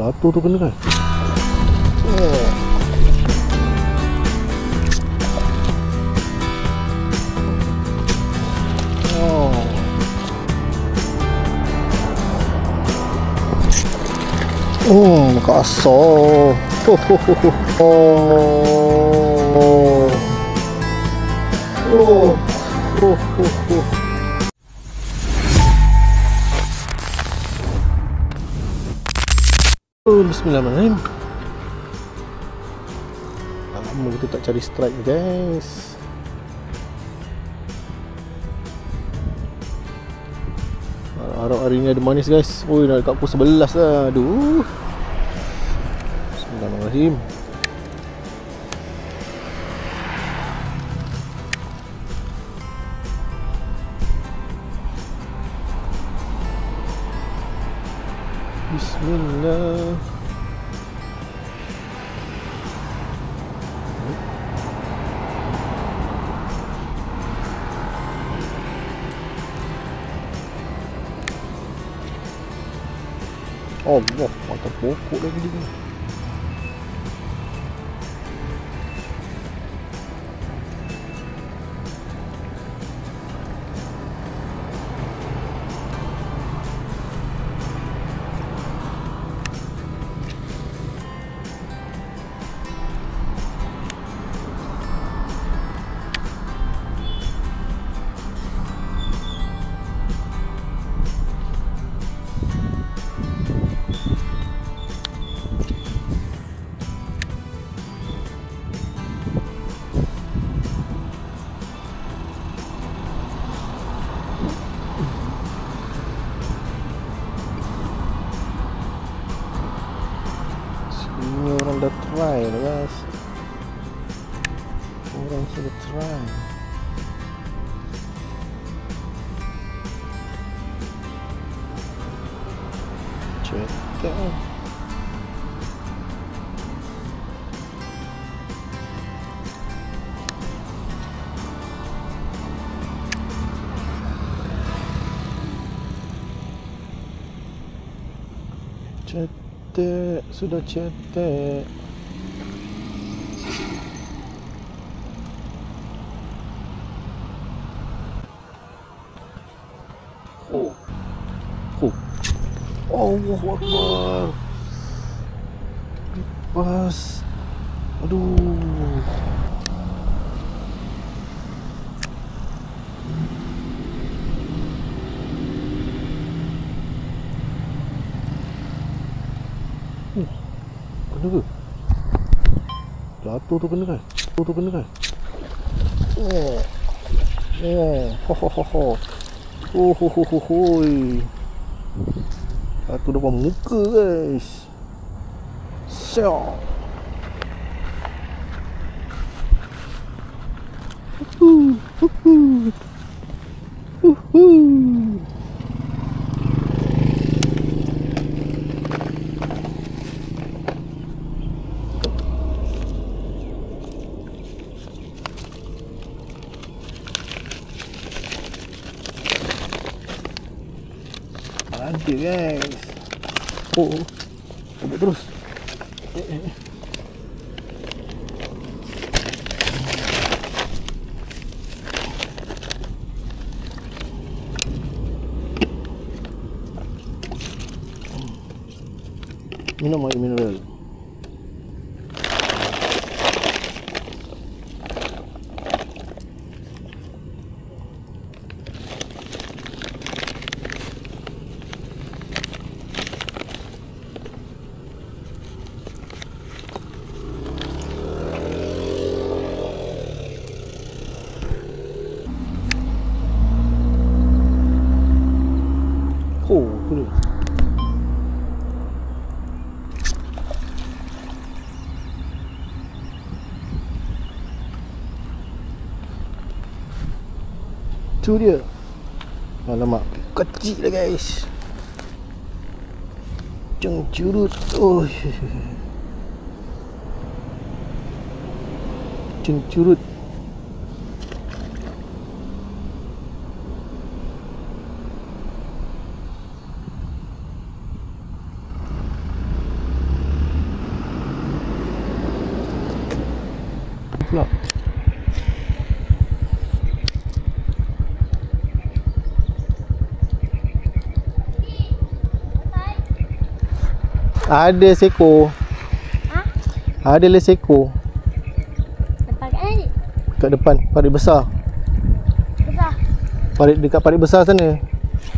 Jatuh tu kena kan. Kasar. Bismillahirrahmanirrahim. Lama kita tak cari strike guys. Harap hari ni ada manis guys. Oi, dah dekat pukul 11 dah. Aduh. Bismillahirrahmanirrahim. Bismillah. Allah, mantap pokok lagi ni. Ini orang dah try lah guys. Orang sudah try. Cetak. Cetek, sudah cetek. Allahu Akbar. Lepas. Aduh. Kena ke? Jatuh tu kena kan? Jatuh tu kena kan? Jatuh depan muka guys. Siap. Ada guys. Tembak terus. Minum air mineral. Tu dia. Tu dia. Alamak, kecil lah guys. Cengcurut. Oh. Cengcurut. pula. Ada seko. Ha? Ada le seko. Depan kat mana ni? Kat depan parit besar. Besar. Dekat parit besar sana.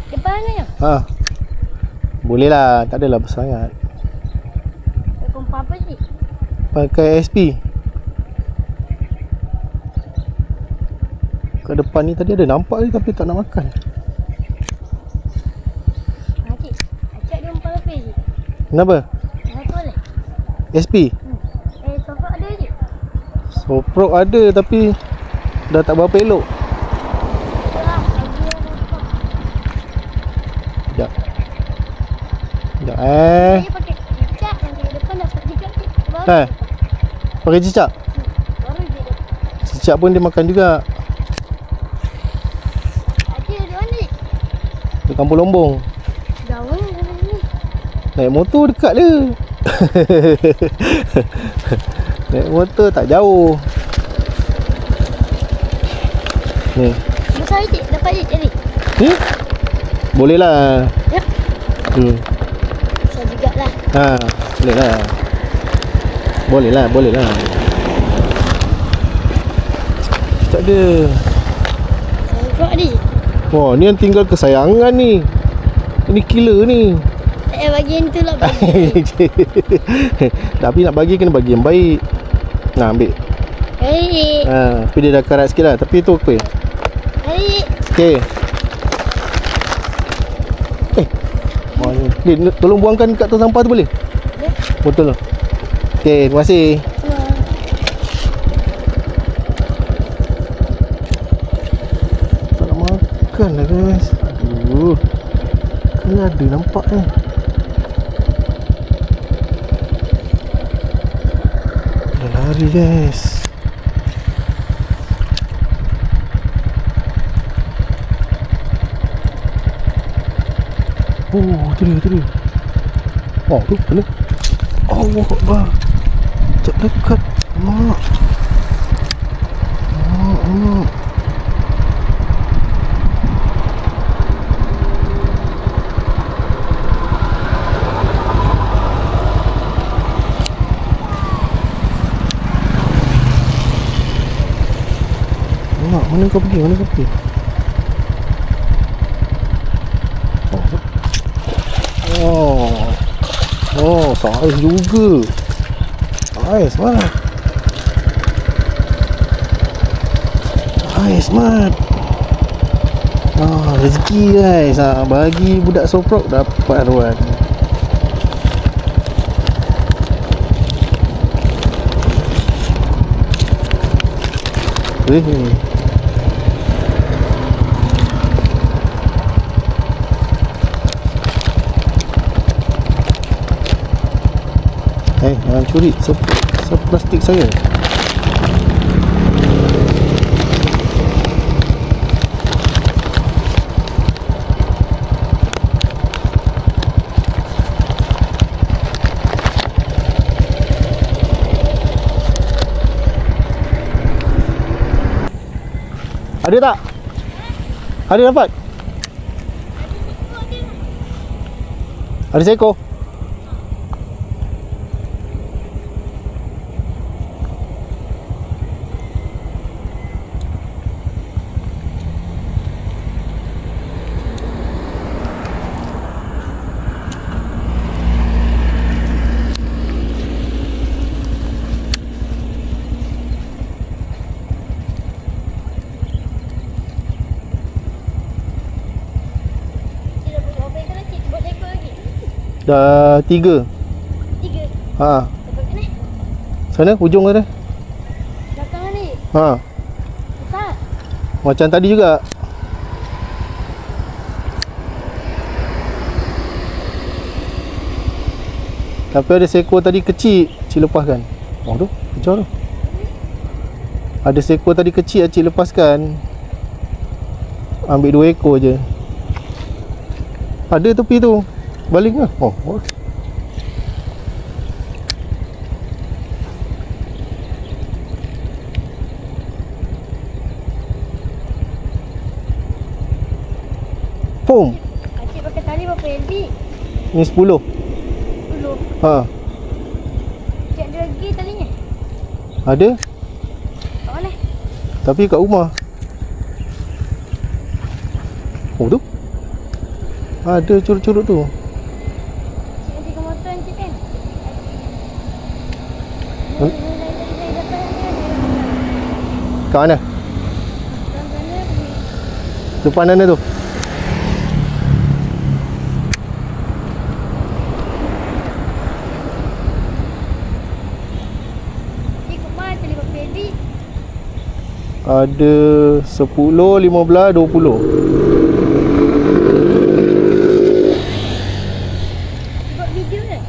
Depan mana? Ha. Boleh lah, tak adalah besar sangat. Kau apa ni? Pakai SP. Kat depan ni tadi ada nampak je tapi tak nak makan. Cik. Acak dia umpah apa je? Kenapa? Apa boleh? SP? Sofok ada je? Soprok ada tapi dah tak berapa elok. Itulah, lagi yang nampak. Sekejap. Sekejap Dia pakai cicak yang di depan dapat juga cik. Baru Pakai cicak? baru dia dapat. Cicak pun dia makan juga. Acik di mana ni? Di Kampung Lombong. Jauh ni dari ni. Naik motor dekat je. Naik motor tak jauh. Ni. Besar cik, dapat je cari. Ni? Boleh lah. Ya. Besar jugalah. Ha, boleh lah. Boleh lah, boleh lah. Tak ada. Sofok ada je. Wah, ni yang tinggal kesayangan ni. Ini killer ni. Tak payah bagi yang tu lah bagi. Tapi nak bagi kena bagi yang baik. Nah, ambil. Baik. Tapi dia dah karat sikit lah. Tapi tu apa? Baik. Okey. Din, tolong buangkan kat tong sampah tu boleh? Ya. Betul lah. Okey, terima kasih. Tak nak makan lah guys. Aduh. Ni ada nampak ni. Dah lari guys. Oh, tu dia. Oh, tu mana? Allah Akbar. Sekejap dekat. Mak. Mak. Mak, mana kau pergi? Oh, saiz juga. Saiz mat. Rezeki guys. Bagi budak soprok dapat ruan. Jangan curi plastik saya. Ada tak? Ada dapat? Ada seekor? Dah 3. 3. Ha. Dapat kat ni? Sana ujung sana. Belakang ni. Ha. Besar. Macam tadi juga. Tapi ada seekor tadi kecil, Cik lepaskan. Oh tu, kejar tu. Ada seekor tadi kecil, Cik lepaskan. Ambil 2 ekor je. Ada tepi tu. Baling lah. Oh. Home. Acik pakai tali berapa LB? Ni 10. 10. Ha. Acik ada lagi talinya? Ada. Kat mana? Tapi kat rumah. Oh tu. Ada curut-curut tu. Acik nanti ke motor Encik kan? Hmm? Saya dapat Kat mana? dalam sana pergi. Depan mana tu? Acik kat mana tali berapa LB? Ada 10, 15, 20. Buat video kan?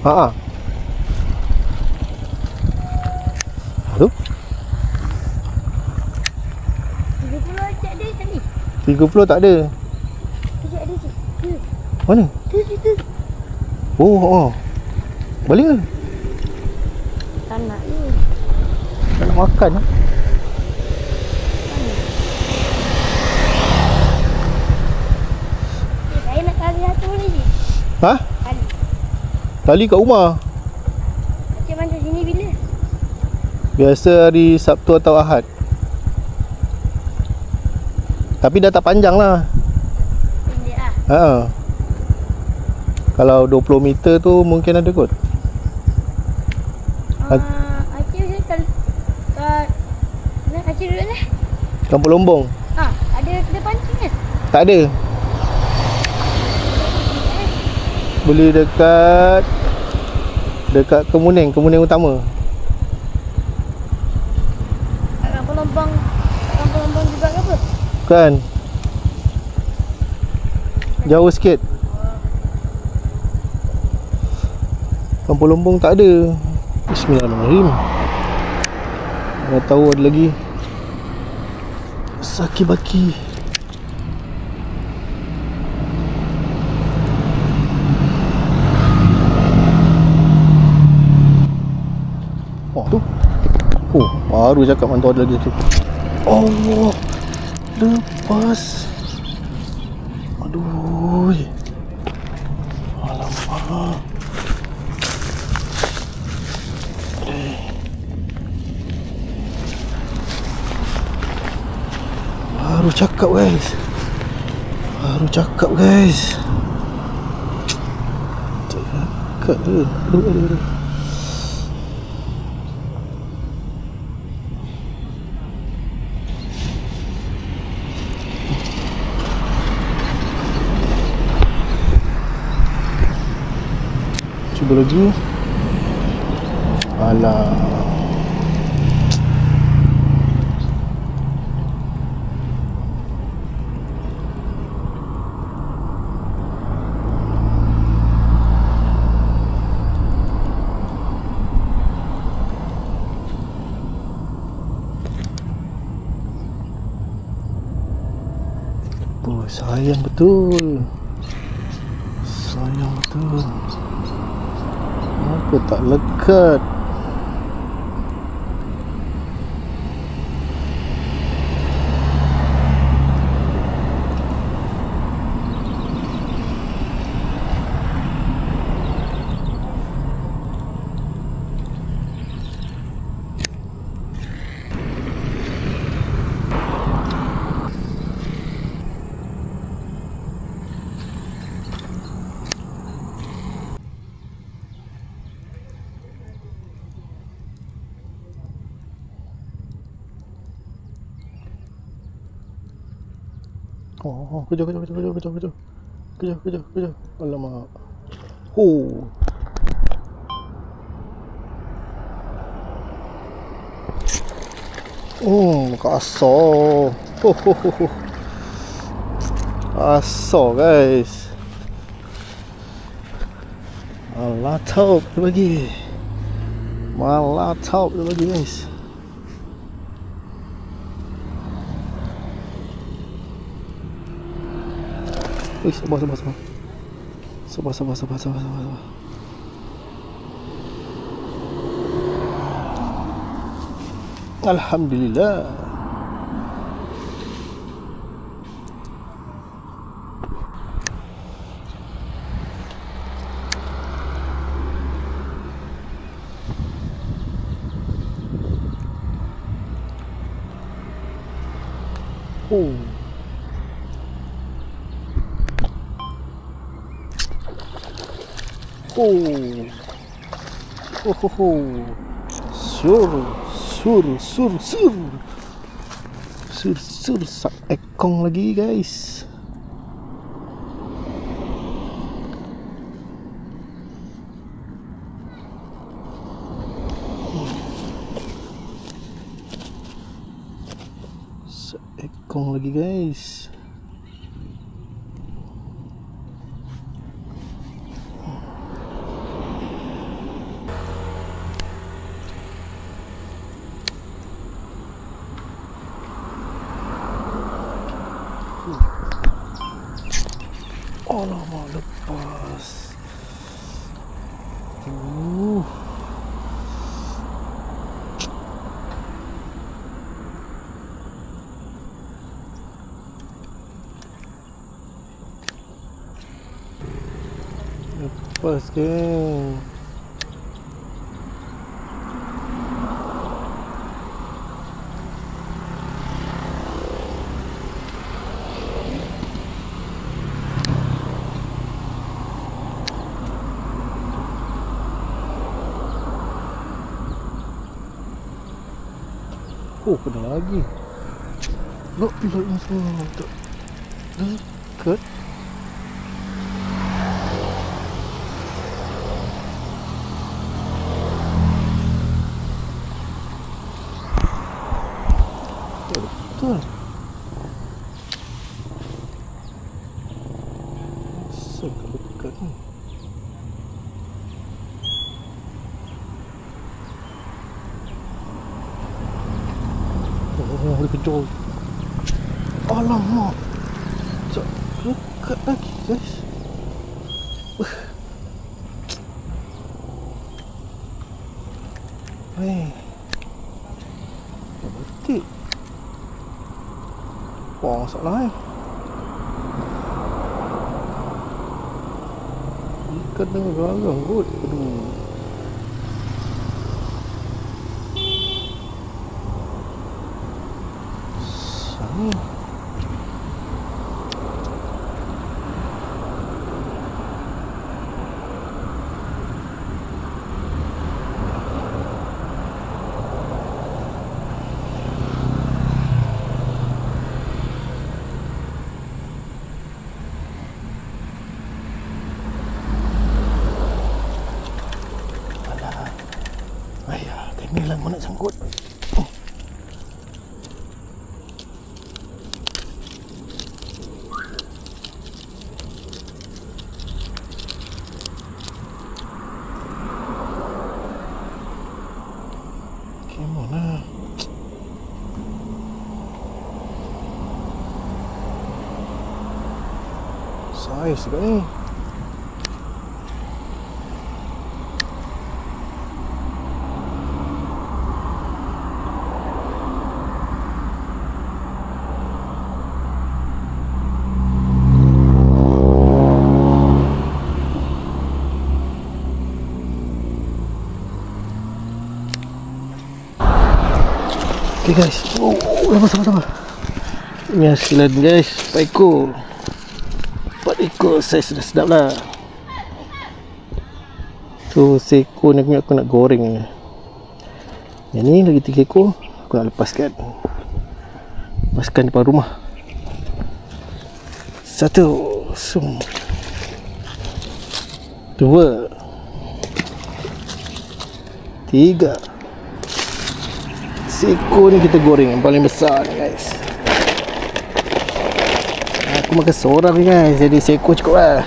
Ha. Tu 30 acik ada tali. 30 tak ada. Acik ada cik. Tu. Mana? Tu. Oh, oh. Balik ke? Tak nak ni. Tak nak makan. Saya nak tali satu boleh je. Ha? Tali. Tali kat rumah. Acik bantu sini bila? Biasa hari Sabtu atau Ahad. Tapi dah tak panjang lah. Pendek lah. Ha. Kalau 20 meter tu mungkin ada kot. Acik macam kat mana Acik duduk lah? Kampung Lombong. Ada kedai pancing kan? Tak ada. Beli dekat Kemuning utama. Kat Kampung Lombong juga ke apa? Kan? Jauh sikit. Kampung Lombong tak ada. Bismillahirrahmanirrahim. Mana tahu ada lagi. Saki-baki. Oh tu. Oh, baru cakap mantau ada lagi tu. Allah. Lepas. Aduh. Alamak. Baru cakap guys. Cakap ke? Aduh. Cuba lagi. Alah. Oh, sayang betul. Kenapa tak lekat? Oh, kejap. Alamak. Oh. Kasar. Kasar guys. Malatau dia bagi guys. Sabar. Alhamdulillah. Oh. Oh. Oh, oh, oh. Sur sak ekong lagi guys. Sak ekong lagi guys. Alamak, lepas. Lepas geng. Oh, kena lagi. Look ni semua mantap. Dekat. Betul. Sangat dekat ni. Oh, dia kejar. Alamak. Cak dekat lagi guys. Weh. Betik. Wah, masalah ikan dengan garang kot. Aduh. Sana. Ayah, kena lah mana sangkut. Gimana? Saiz juga ni. Okay guys, sama-sama. Ini hasilan guys, 4 ekor. 4 ekor saiz dah sedap lah. Tu seekor ni aku nak goreng. Yang ni lagi 3 ekor aku nak lepaskan. Lepaskan depan rumah. 1 2 3. Seekor ni kita goreng yang paling besar ni guys. Aku makan seorang ni guys, jadi seekor cukup lah.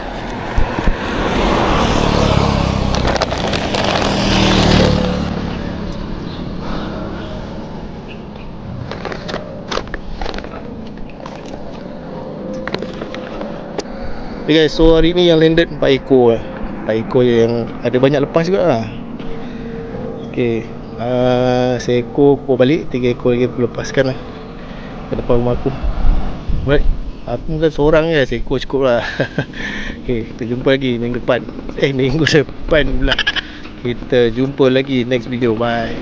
Okay guys, so hari ni yang landed 4 ekor lah. 4 ekor yang ada banyak lepas juga lah. Okay, seekor aku balik, 3 ekor lagi aku lepaskan lah ke depan rumah aku. Alright, aku bukan seorang je, seekor cukup lah. Okay, kita jumpa lagi minggu depan. Minggu depan pula. Kita jumpa lagi next video, bye.